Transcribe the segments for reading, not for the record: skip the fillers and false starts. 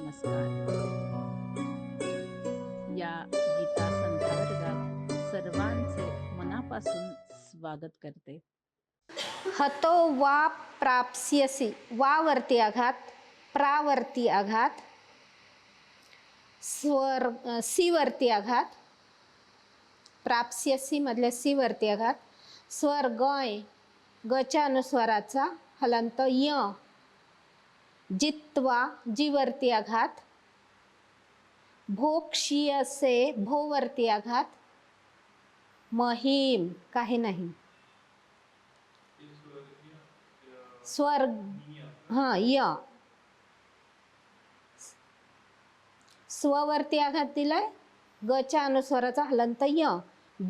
नमस्कार. या गीता संथावर्गात सर्वांचे मनापासून स्वागत करते. हतो वा प्राप्स्यसि, वावरती आघात, प्रावरती आघात, सीवरती आघात, प्राप्स्यसि मधले सीवरती आघात, स्वर गय, गच्या अनुस्वाराचा हलंत य, जित्वा जीवरती आघात, भोक्ष्यसे भोवरती आघात, महिम काही नाही, स्वर य, स्ववरती आघात दिलाय, गच्या अनुस्वाराचा हलंत य,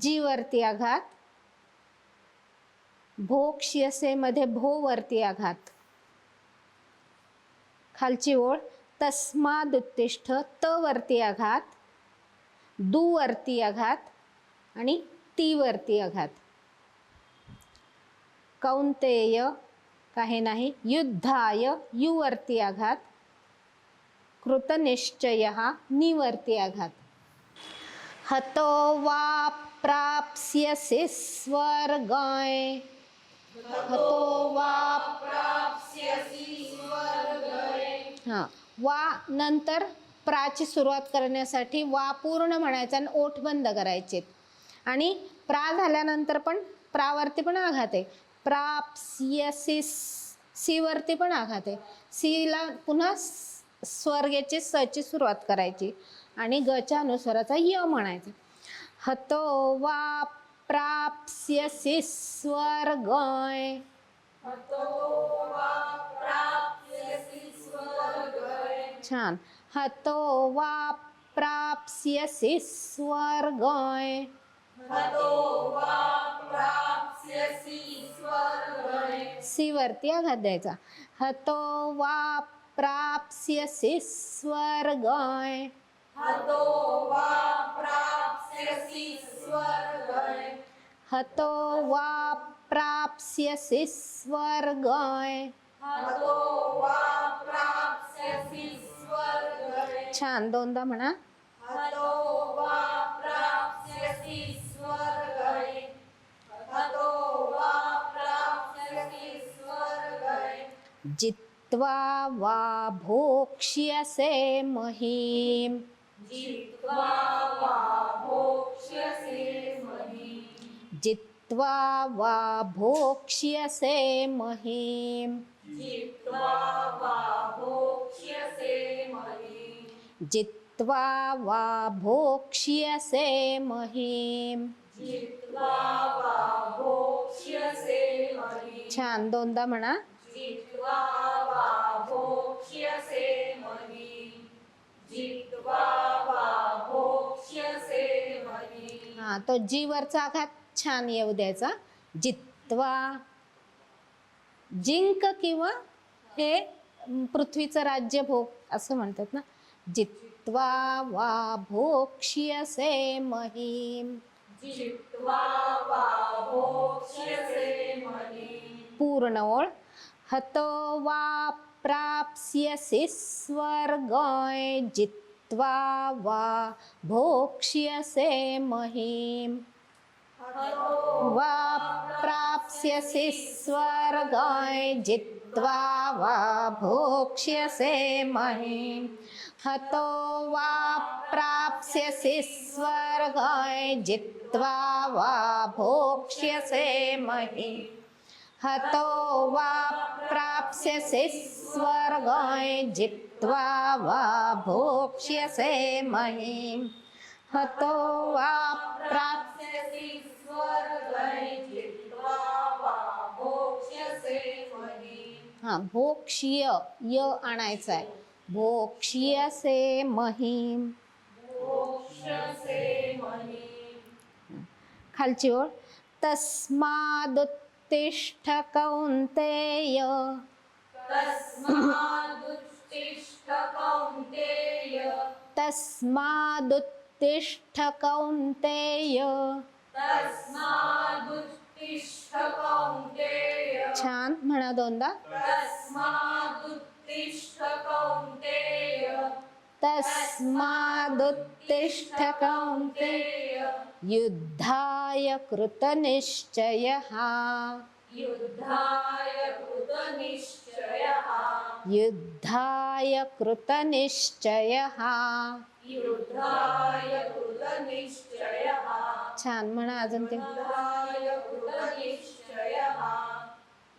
जीवरती आघात, भोक्ष्यसे मध्ये भोवरती आघात. खालची ओळ तस्मादुत्तिष्ठ, त वरती आघात, दुवरती आघात आणि ती वरती आघात. कौंतेय काही नाही, युद्धाय युवरती आघात, कृतनिश्चयः निवरती आघात. हतो वा प्राप्स्यसि स्वर्गय, हतो वा प्राप्स्यसि स्वर्गय. वा नंतर प्राची सुरुवात करण्यासाठी वा पूर्ण म्हणायचा आणि ओठ बंद करायचे आणि प्रा झाल्यानंतर पण प्रावरती पण आघात आहे. प्राप्स्यसि सी वरती पण आघात आहे. सीला पुन्हा स्वर्गाची सची सुरुवात करायची आणि गच्या अनुस्वाराचा य म्हणायचा. हतो वा प्राप्स्यसि स्वर्गय, छान. हतो वा प्राप्स्यसि स्वर्गय, सी वरती आघात द्यायचा. हतो वा प्राप्स्यसि स्वर्गय, हतो वा प्राप्स्यसि स्वर्गय, छान. दोनदा म्हणा. जित्वा वा भोक्ष्यसे महिम, जित्वा वा भोक्ष्यसे महिम, जित्वा वा भोक्ष्यसे महिम, जित्वा वा भोक्ष्यसे महिम, जित्वा वा भोक्ष्यसे महिम, जित्वा वा भोक्ष्यसे महिम. छान. दोनदा म्हणा. जित्वा वा भोक्ष्यसे महिम, जित्वा वा भोक्ष्यसे महिम. तो जी वरचा आघात छान येऊ द्यायचा. जित्वा, जिंक किंवा हे पृथ्वीचं राज्य भोग असं म्हणतात ना. जित्वा वा भोक्ष्यसे महिम, जित्वा वा भोक्ष्यसे महिम. पूर्ण ओळ. हतो वा प्राप्स्यसि स्वर्गय, जित्वा वा भोक्ष्यसे महिम, वा प्राप्स्यसि स्वर्गय, जित्वा वा भोक्ष्यसे महिम. हतो वा प्राप्स्यसि स्वर्गय, जित्वा वा भोक्ष्यसे महिम, हतो वा प्राप्स्यसि स्वर्गय, जित्वा वा भोक्ष्यसे महिम, हतो वा प्राप्स्यसि स्वर्गय, जित्वा वा भोक्ष्यसे महिम. भोक्ष्य य आणायचा आहे. भोक्ष्यसे महिम, भोक्ष्यसे महिम. खालची ओळ. तस्मादुत्तिष्ठ कौंतेय, तस्मादुत्तिष्ठ कौंतेय, तस्मादुत्तिष्ठ कौंतेय, तस्मादुत्तिष्ठ कौंतेय. छान. म्हणा दोनदा. तस्मादुत्तिष्ठ कौंतेय, तस्मादुत्तिष्ठ कौन्तेय युद्धाय कृतनिश्चयः युद्धाय कृतनिश्चयः युद्धाय कृतनिश्चयः युद्धाय कृतनिश्चयः छान म्हणा अजून ते युद्धाय कृतनिश्चयः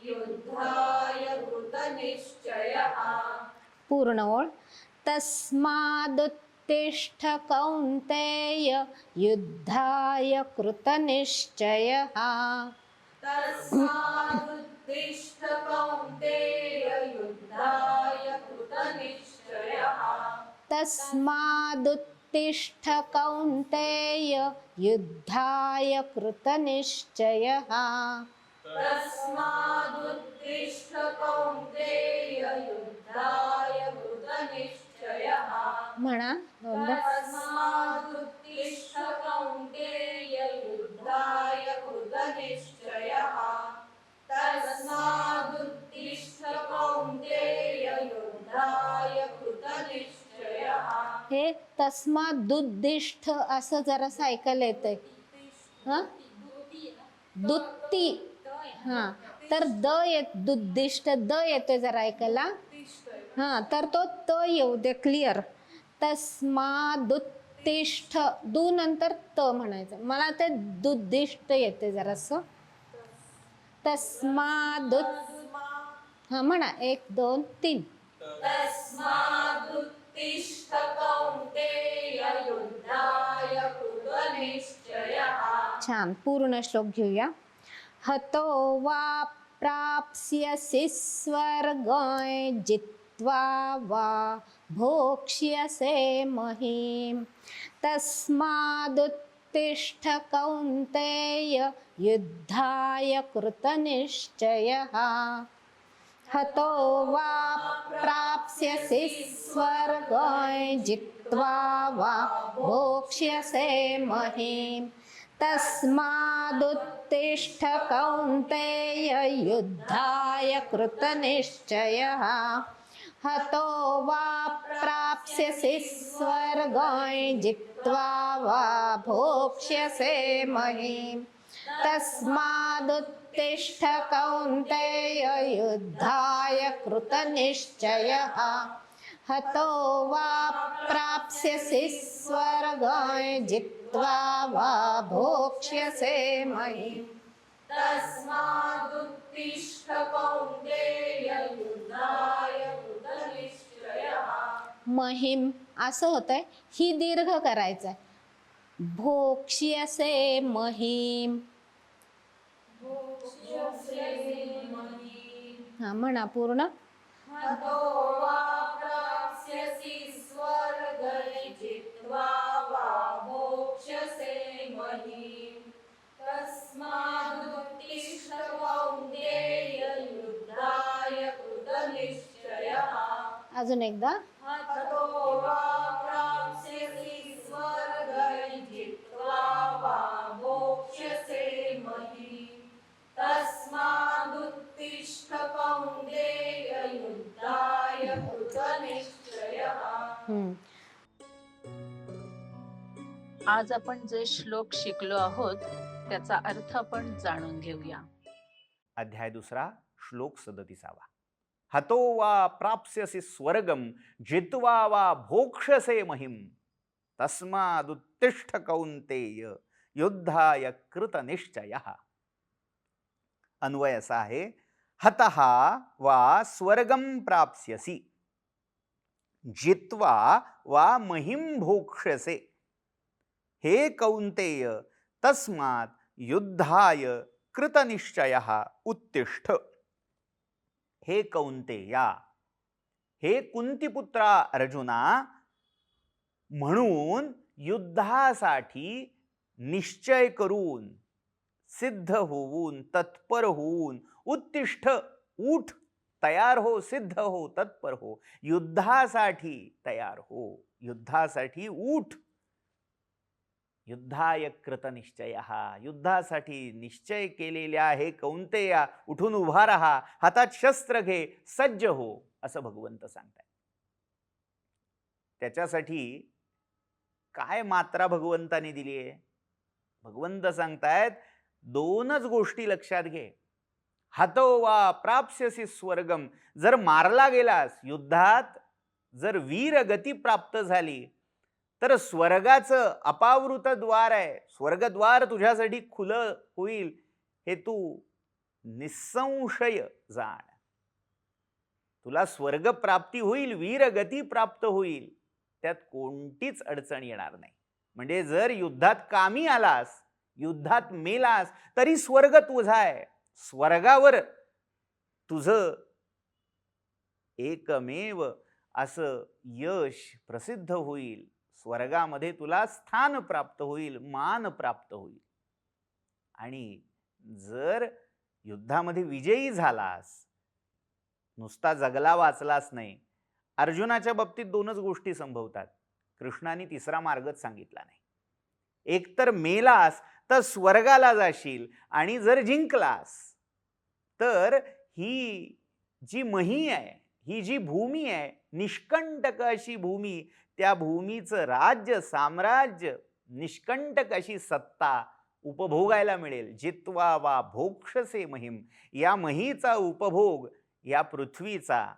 युद्धाय कृतनिश्चयः पूर्ण ओळ तस्मादुत्तिष्ठ कौन्तेय युद्धाय कृतनिश्चयः तस्मादुत्तिष्ठ कौन्तेय युद्धाय कृतनिश्चयः तस्मादुत्तिष्ठ कौन्तेय युद्धाय कृतनिश्चयः तस्मादुत्तिष्ठ कौन्तेय युद्धाय कृतनिश्चयः म्हणा दोनदा तस्मादुत्तिष्ठ कौन्तेय युद्धाय कृतनिश्चयः तस्मादुत्तिष्ठ कौन्तेय युद्धाय कृतनिश्चयः हे तस्मादुद्दिष्ठ असं जरासं ऐकायला येतंय हा दुत्ती हा तर द येत दुद्दिष्ट द येतोय जरा ऐकायला हा तर तो त येऊ दे क्लिअर तस्मादुत्तिष्ठ दु नंतर त म्हणायचं मला ते दुद्दिष्ट येते जरासं तस्मादुत् हा म्हणा 1 2 3 तस्मादुत्तिष्ठ कौन्तेय युद्धाय कृतनिश्चयः छान पूर्ण श्लोक घेऊया हतो वा प्राप्स्यसि स्वर्गं जित्वा वा भोक्ष्यसे महीम् तस्मादुत्तिष्ठ कौन्तेय युद्धाय कृतनिश्चयः हतो वा प्राप्स्यसि स्वर्गं जित्वा वा भोक्ष्यसे महीम् तस्मादुत्तिष्ठ कौन्तेय युद्धाय कृतनिश्चयः हतो वा प्राप्स्यसि स्वर्गं जित्वा वा भोक्ष्यसे महीम् तस्मादुत्तिष्ठ कौन्तेय युद्धाय कृतनिश्चयः हतो वा प्राप्स्यसि स्वर्गं जित्वा वा भोक्ष्यसे महीम् तस्मादुत्तिष्ठ कौन्तेय युद्धाय कृतनिश्चयः महिम असं होतंय ही दीर्घ करायचं आहे भोक्ष्यसे महीम हा म्हणा पूर्ण हतो वा प्राप्स्यसि स्वर्गं जित्वा वा भोक्ष्यसे महीम् तस्मादुत्तिष्ठ कौन्तेय युद्धाय कृतनिश्चयः अजून एकदा हतो वा प्राप्स्यसि स्वर्गं जित्वा वा भोक्ष्यसे महीम् तस्मादुत्तिष्ठ कौन्तेय युद्धाय कृतनिश्चयः आज आपण जे श्लोक शिकलो आहोत त्याचा अर्थ आपण जाणून घेऊया. अध्याय 2 श्लोक 37 हतो वा प्राप्स्यसि स्वर्गं जित्वा वा भोक्ष्यसे महिम तस्मादुत्तिष्ठ कौन्तेय युद्धाय कृतनिश्चयः. अन्वय असा आहे हतः वा स्वर्गं प्राप्स्यसि जित्वा वा महिम भोक्ष्यसे हे कौन्तेय तस्मात् युद्धाय कृतनिश्चयः उत्तिष्ठ. हे कौन्तेया हे कुंतीपुत्रा अर्जुना म्हणून युद्धासाठी निश्चय करून सिद्ध होऊन तत्पर होऊन उत्तिष्ठ उठ तयार हो सिद्ध हो तत्पर हो युद्धासाठी तयार हो युद्धासाठी उठ. युद्धाय कृतनिश्चयः युद्धासाठी निश्चय केलेले आहे कौन्तेया उठून उभा राहा हातात शस्त्र घे सज्ज हो असं भगवंत सांगताय. त्याच्यासाठी काय मात्रा भगवंताने दिली आहे? भगवंत सांगतायत दोनच गोष्टी लक्षात घे. हतो वा प्राप्स्यसि स्वर्गम. जर मारला गेलास युद्धात, जर वीर गती प्राप्त झाली, तर स्वर्गाचं अपावृत द्वार आहे, स्वर्गद्वार तुझ्यासाठी खुलं होईल, हे तू निसंशय जाण. तुला स्वर्ग प्राप्ती होईल, वीर गती प्राप्त होईल, त्यात कोणतीच अडचण येणार नाही. म्हणजे जर युद्धात कामी आलास, युद्धात मेलास, तरी स्वर्ग तुझा आहे. स्वर्गावर तुझं एकमेव असं यश प्रसिद्ध होईल. स्वर्गामध्ये तुला स्थान प्राप्त होईल, मान प्राप्त होईल. आणि जर युद्धामध्ये विजयी झालास, नुसता जगला वाचलास नाही. अर्जुनाच्या बाबतीत दोनच गोष्टी संभवतात. कृष्णाने तिसरा मार्गच सांगितला नाही. एक तर मेलास तर स्वर्गाला जाशील, आणि जर जिंकलास तर ही जी मही आहे, ही जी भूमी आहे, निष्कंटक अशी भूमी, त्या भूमीचं राज्य, साम्राज्य, निष्कंटक अशी सत्ता उपभोगायला मिळेल. जित्वा वा भोक्षसे महिम. या महीचा उपभोग, या पृथ्वीचा,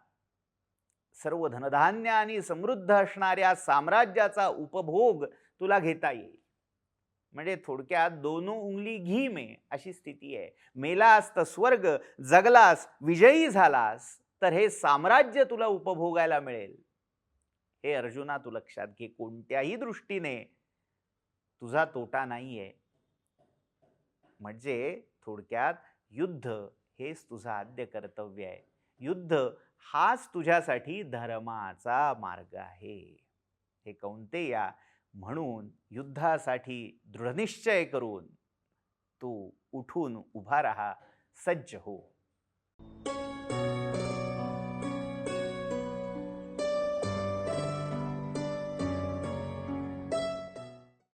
सर्व धनधान्य आणि समृद्ध असणाऱ्या साम्राज्याचा उपभोग तुला घेता येईल. म्हणजे थोडक्यात दोनों उंगली घी में अशी स्थिती आहे. मेलास तर स्वर्ग, जगलास, विजयी झालास तर हे साम्राज्य तुला उपभोगायला मिळेल. हे अर्जुना तू लक्षात घे. कोणत्याही दृष्टीने तुझा तोटा नाहीये. म्हणजे थोडक्यात युद्ध हेच तुझं आद्य कर्तव्य आहे. युद्ध हाच तुझ्यासाठी धर्माचा मार्ग आहे. हे कौंतेया, म्हणून युद्धासाठी दृढनिश्चय करून तू उठून उभा राहा, सज्ज हो.